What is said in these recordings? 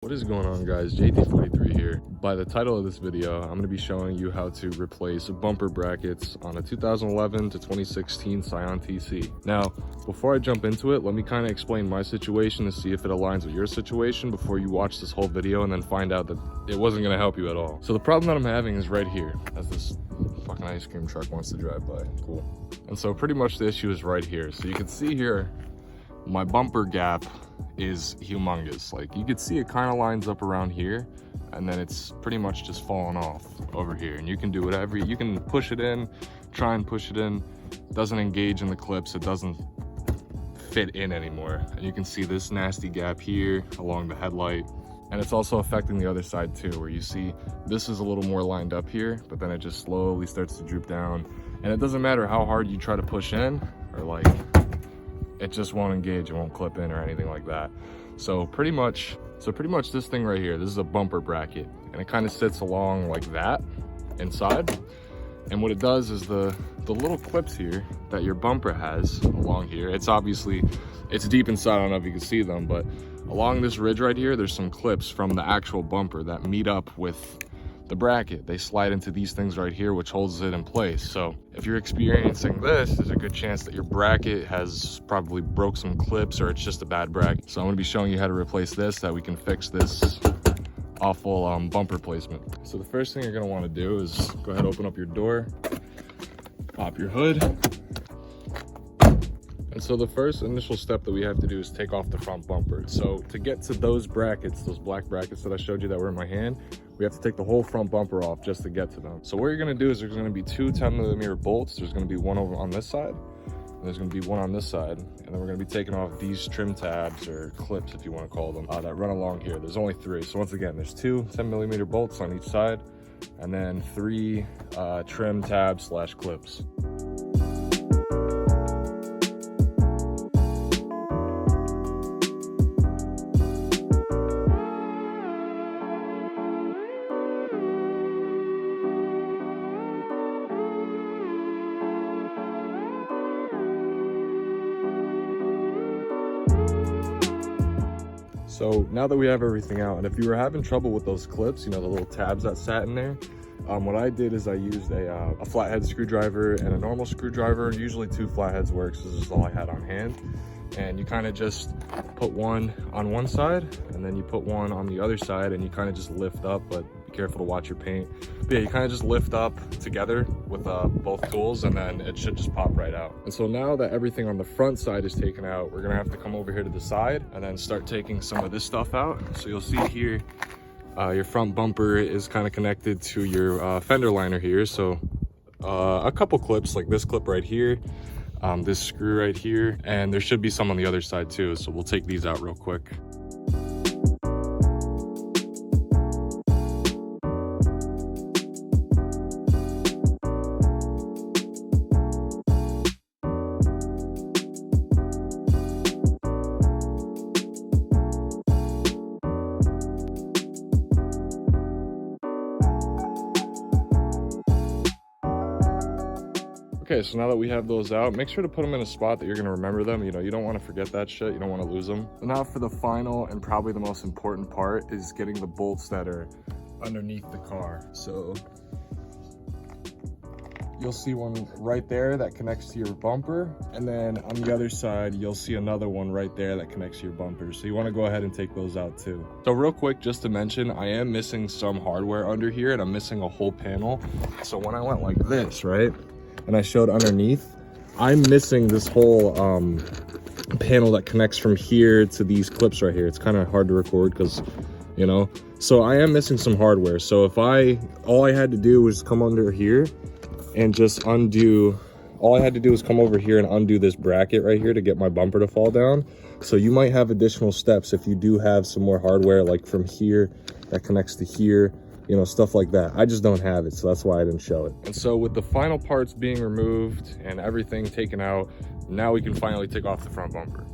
What is going on, guys? JT43 here. By the title of this video, I'm going to be showing you how to replace bumper brackets on a 2011 to 2016 Scion TC. Now, before I jump into it, let me kind of explain my situation to see if it aligns with your situation before you watch this whole video and then find out that it wasn't going to help you at all. So the problem that I'm having is right here, as this fucking ice cream truck wants to drive by. Cool. And so pretty much the issue is right here. So you can see here, my bumper gap is humongous. Like, you could see it kind of lines up around here, and then it's pretty much just falling off over here. And you can do whatever, you can push it in, try and push it in. It doesn't engage in the clips, it doesn't fit in anymore. And you can see this nasty gap here along the headlight. And it's also affecting the other side too, where you see this is a little more lined up here, but then it just slowly starts to droop down. And it doesn't matter how hard you try to push in, or like, it just won't engage, it won't clip in or anything like that. So pretty much this thing right here, this is a bumper bracket, and it kind of sits along like that inside. And what it does is the little clips here that your bumper has along here, it's deep inside, I don't know if you can see them, but along this ridge right here, there's some clips from the actual bumper that meet up with the bracket. They slide into these things right here, which holds it in place. So if you're experiencing this, there's a good chance that your bracket has probably broke some clips, or it's just a bad bracket. So I'm going to be showing you how to replace this, so that we can fix this awful bumper placement. So the first thing you're going to want to do is go ahead, open up your door, pop your hood. And so the first initial step that we have to do is take off the front bumper. So to get to those brackets, those black brackets that I showed you that were in my hand, we have to take the whole front bumper off just to get to them. So what you're gonna do is there's gonna be two 10mm bolts. There's gonna be one over on this side, and there's gonna be one on this side. And then we're gonna be taking off these trim tabs, or clips if you wanna call them, that run along here. There's only three. So once again, there's two 10mm bolts on each side, and then three trim tabs / clips. So now that we have everything out, and if you were having trouble with those clips, you know, the little tabs that sat in there, what I did is I used a flathead screwdriver and a normal screwdriver. Usually two flatheads works, this is all I had on hand. And you kind of just put one on one side, and then you put one on the other side, and you kind of just lift up, but be careful to watch your paint. But yeah, you kind of just lift up together with both tools, and then it should just pop right out. And so now that everything on the front side is taken out, we're gonna have to come over here to the side and then start taking some of this stuff out. So you'll see here, your front bumper is kind of connected to your fender liner here. So a couple clips, like this clip right here, this screw right here, and there should be some on the other side too. So we'll take these out real quick. Okay, so now that we have those out, make sure to put them in a spot that you're gonna remember them. You know, you don't wanna forget that shit, you don't wanna lose them. Now for the final and probably the most important part is getting the bolts that are underneath the car. So you'll see one right there that connects to your bumper, and then on the other side you'll see another one right there that connects to your bumper. So you want to go ahead and take those out too. So real quick, just to mention, I am missing some hardware under here, and I'm missing a whole panel. So when I went like this, right, and I showed underneath, I'm missing this whole panel that connects from here to these clips right here. It's kind of hard to record because, you know, so I am missing some hardware. So if all I had to do was come under here and just undo, all I had to do was come over here and undo this bracket right here to get my bumper to fall down. So you might have additional steps if you do have some more hardware, like from here that connects to here, you know, stuff like that. I just don't have it, so that's why I didn't show it. And so with the final parts being removed and everything taken out, now we can finally take off the front bumper.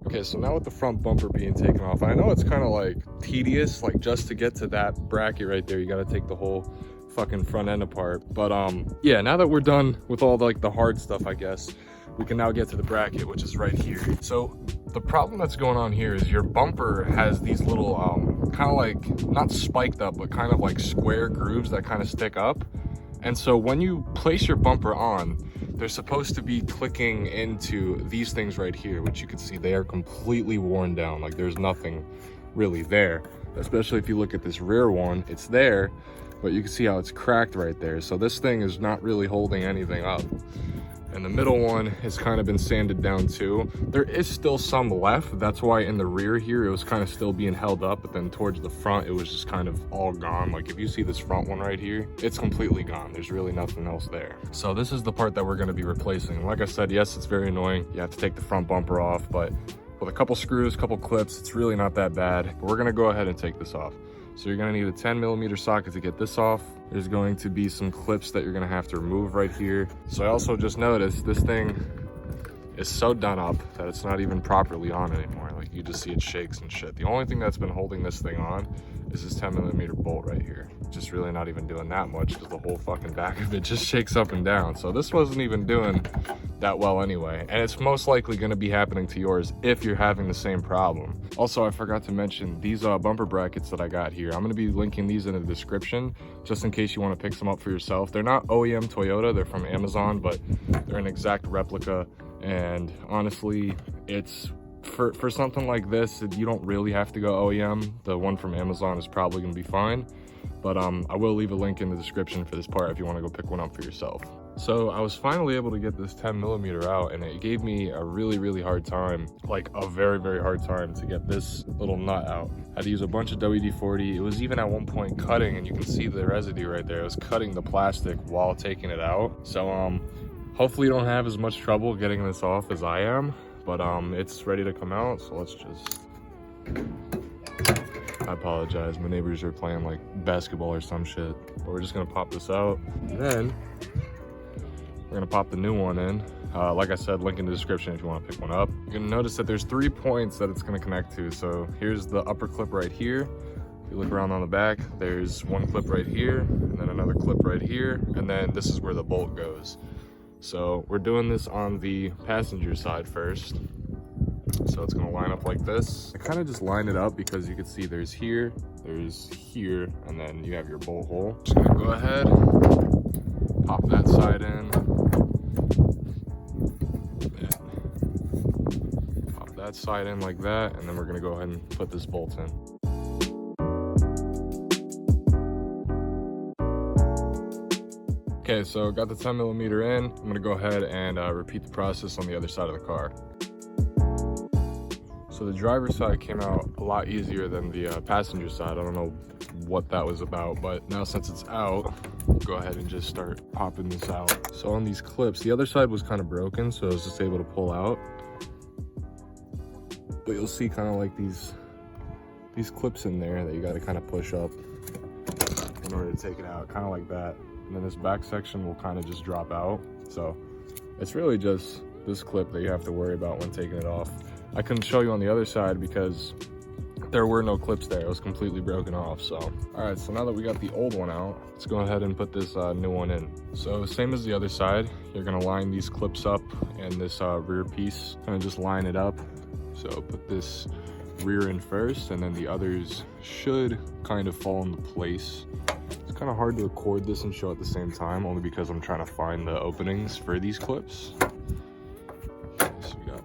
Okay, Okay, so now with the front bumper being taken off, I know it's kind of like tedious, like just to get to that bracket right there, you got to take the whole fucking front end apart. But yeah, now that we're done with all the hard stuff, I guess, we can now get to the bracket, which is right here. So the problem that's going on here is your bumper has these little kind of like, not spiked up, but kind of like square grooves that kind of stick up. And so when you place your bumper on, they're supposed to be clicking into these things right here, which you can see they are completely worn down. Like there's nothing really there, especially if you look at this rear one, it's there, but you can see how it's cracked right there. So this thing is not really holding anything up. And the middle one has kind of been sanded down too. There is still some left. That's why in the rear here, it was kind of still being held up, but then towards the front, it was just kind of all gone. Like if you see this front one right here, it's completely gone. There's really nothing else there. So this is the part that we're gonna be replacing. Like I said, yes, it's very annoying. You have to take the front bumper off, but with a couple screws, couple clips, it's really not that bad. But we're gonna go ahead and take this off. So you're gonna need a 10mm socket to get this off. There's going to be some clips that you're gonna have to remove right here. So I also just noticed this thing is so done up that it's not even properly on anymore. Like you just see it shakes and shit. The only thing that's been holding this thing on is this 10mm bolt right here. Just really not even doing that much because the whole fucking back of it just shakes up and down. So this wasn't even doing that well anyway. And it's most likely gonna be happening to yours if you're having the same problem. Also, I forgot to mention these bumper brackets that I got here. I'm gonna be linking these in the description just in case you wanna pick some up for yourself. They're not OEM Toyota, they're from Amazon, but they're an exact replica. And honestly, it's for something like this, you don't really have to go OEM. The one from Amazon is probably gonna be fine, but I will leave a link in the description for this part if you wanna go pick one up for yourself. So I was finally able to get this 10mm out, and it gave me a really hard time, like a very hard time to get this little nut out. I had to use a bunch of WD-40. It was even at one point cutting, and you can see the residue right there. It was cutting the plastic while taking it out. So hopefully you don't have as much trouble getting this off as I am, but it's ready to come out. So let's just, I apologize, my neighbors are playing like basketball or some shit, but we're just gonna pop this out, and then we're gonna pop the new one in. Like I said, link in the description if you want to pick one up. You're gonna notice that there's 3 points that it's gonna connect to. So here's the upper clip right here. If you look around on the back, there's one clip right here, and then another clip right here, and then this is where the bolt goes. So we're doing this on the passenger side first. So it's gonna line up like this. I kind of just line it up because you can see there's here, and then you have your bolt hole. Just gonna go ahead, pop that side in, pop that side in like that, and then we're gonna go ahead and put this bolt in. Okay, so got the 10mm in. I'm gonna go ahead and repeat the process on the other side of the car. So the driver's side came out a lot easier than the passenger side. I don't know what that was about, but now since it's out, go ahead and just start popping this out. So on these clips, the other side was kind of broken, so I was just able to pull out. But you'll see kind of like these clips in there that you got to kind of push up in order to take it out, kind of like that. And then this back section will kind of just drop out. So it's really just this clip that you have to worry about when taking it off. I couldn't show you on the other side because there were no clips there. It was completely broken off. So all right, so now that we got the old one out, let's go ahead and put this new one in. So same as the other side, you're gonna line these clips up and this rear piece, kind of just line it up. So put this rear in first, and then the others should kind of fall into place. It's kind of hard to record this and show at the same time, only because I'm trying to find the openings for these clips. So we got,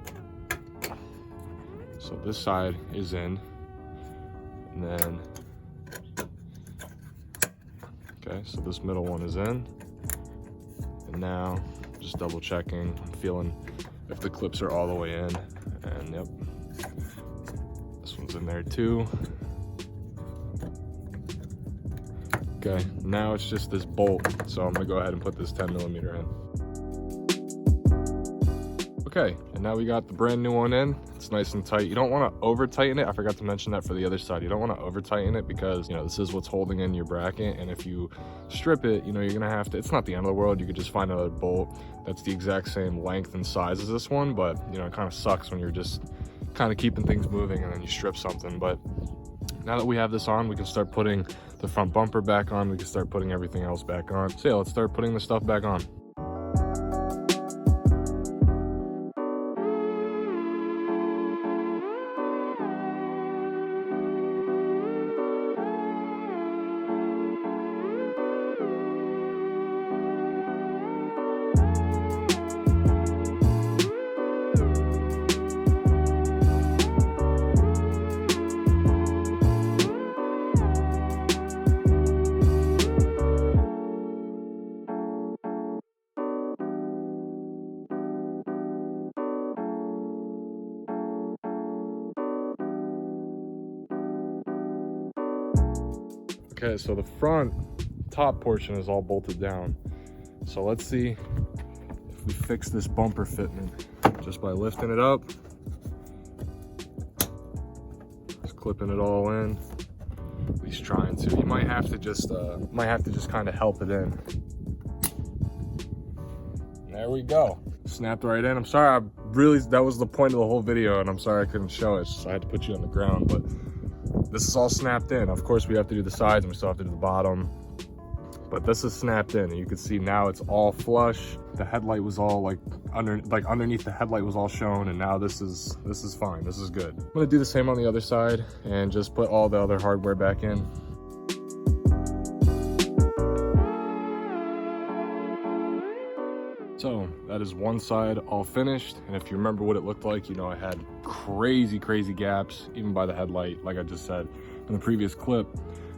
so this side is in, and then, okay, so this middle one is in, and now just double checking, I'm feeling if the clips are all the way in, and yep, this one's in there too. Okay, now it's just this bolt, so I'm gonna go ahead and put this 10mm in. Okay, and now we got the brand new one in. It's nice and tight. You don't want to over tighten it. I forgot to mention that for the other side. You don't want to over tighten it because, you know, this is what's holding in your bracket, and if you strip it, you know, you're gonna have to, it's not the end of the world. You could just find another bolt that's the exact same length and size as this one, but you know, it kind of sucks when you're just kind of keeping things moving, and then you strip something. But now that we have this on, we can start putting the front bumper back on. We can start putting everything else back on. So yeah, let's start putting the stuff back on. Okay, so the front top portion is all bolted down. So let's see if we fix this bumper fitment just by lifting it up. Just clipping it all in. At least trying to. You might have to just kind of help it in. There we go. Snapped right in. I'm sorry, that was the point of the whole video, and I'm sorry I couldn't show it, so I had to put you on the ground, but this is all snapped in. Of course, we have to do the sides and we still have to do the bottom, but this is snapped in, and you can see now it's all flush. The headlight was all underneath the headlight was all shown, and now this is fine. This is good. I'm gonna do the same on the other side and just put all the other hardware back in. So that is one side all finished, and if you remember what it looked like, you know I had crazy gaps even by the headlight, like I just said in the previous clip.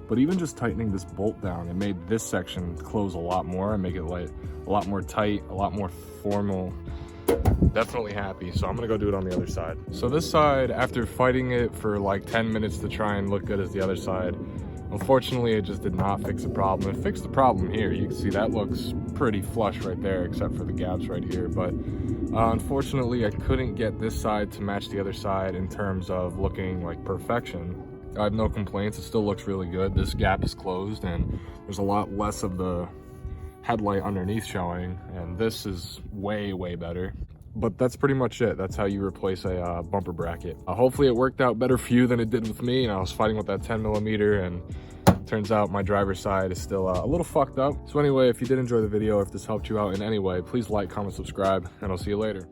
But even just tightening this bolt down, it made this section close a lot more and make it like a lot more tight, a lot more formal. Definitely happy. So I'm gonna go do it on the other side. So this side, after fighting it for like 10 minutes to try and look good as the other side, unfortunately, it just did not fix the problem. It fixed the problem here. You can see that looks pretty flush right there, except for the gaps right here. But unfortunately, I couldn't get this side to match the other side in terms of looking like perfection. I have no complaints. It still looks really good. This gap is closed, and there's a lot less of the headlight underneath showing, and this is way better. But that's pretty much it. That's how you replace a bumper bracket. Hopefully it worked out better for you than it did with me, and I was fighting with that 10mm, and turns out my driver's side is still a little fucked up. So anyway, if you did enjoy the video, if this helped you out in any way, please like, comment, subscribe, and I'll see you later.